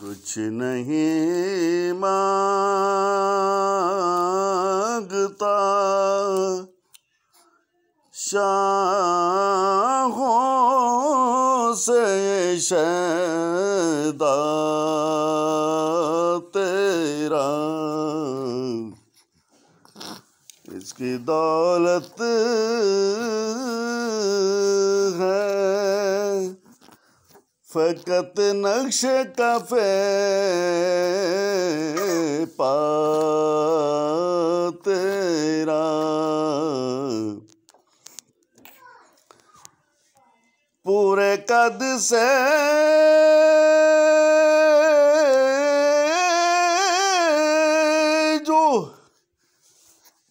کچھ نہیں مانگتا شاہوں سے شیدا تیرا، اس کی دولت ہے فقط نقش کفے پا تیرا، پورے قد سے جو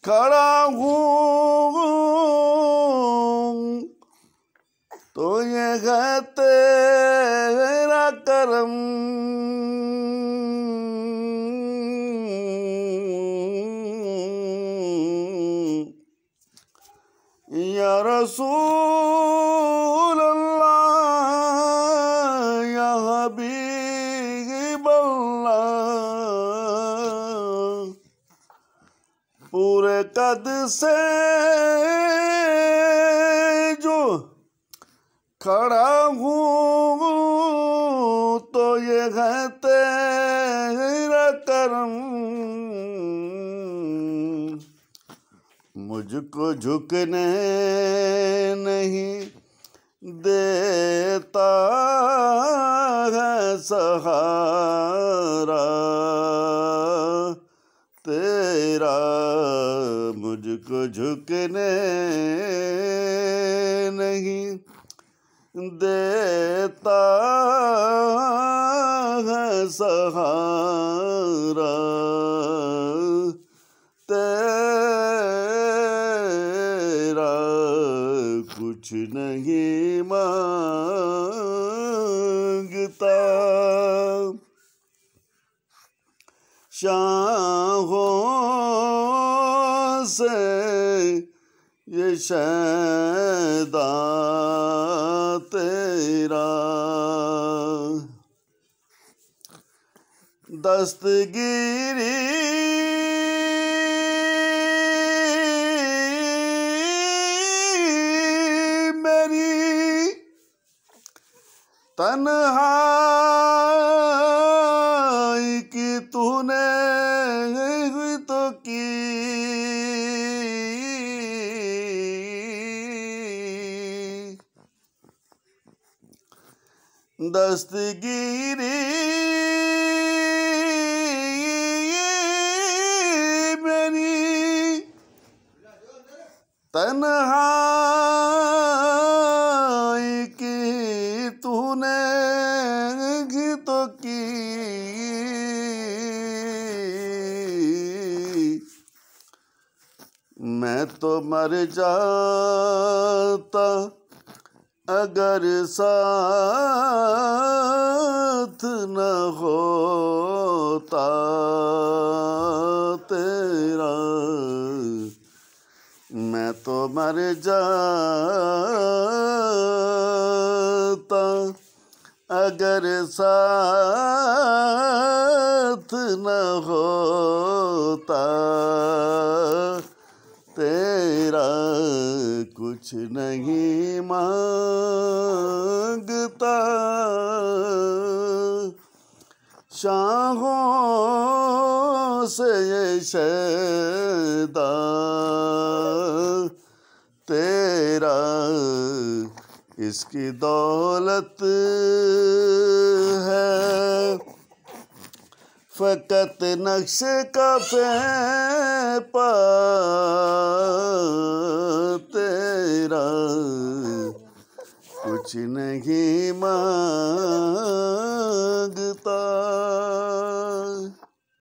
کھڑا ہوں تو یہ ہے تیرا کرم، یا رسول اللہ یا حبیب اللہ، پورے قد سے جو کھڑا ہوں تو یہ ہے تیرا کرم، مجھ کو جھکنے نہیں دیتا ہے سہارا تیرا، مجھ کو جھکنے نہیں دیتا ہے سہارا تیرا، کچھ نہیں مانگتا شاہوں سے یہ شیدا تیرا، دستگیری میری تنہائی کی تو نے تو کی، دستگیری میری تنہائی کی تو نے تو کی، میں تو مر جاتا اگر ساتھ نہ ہوتا تیرا، میں تو مر جاتا اگر ساتھ نہ ہوتا تیرا، کچھ نہیں مانگتا شاہوں سے یہ شیدا تیرا، اس کی دولت ہے فقط نقش کفے پا تیرا، کچھ نہیں مانگتا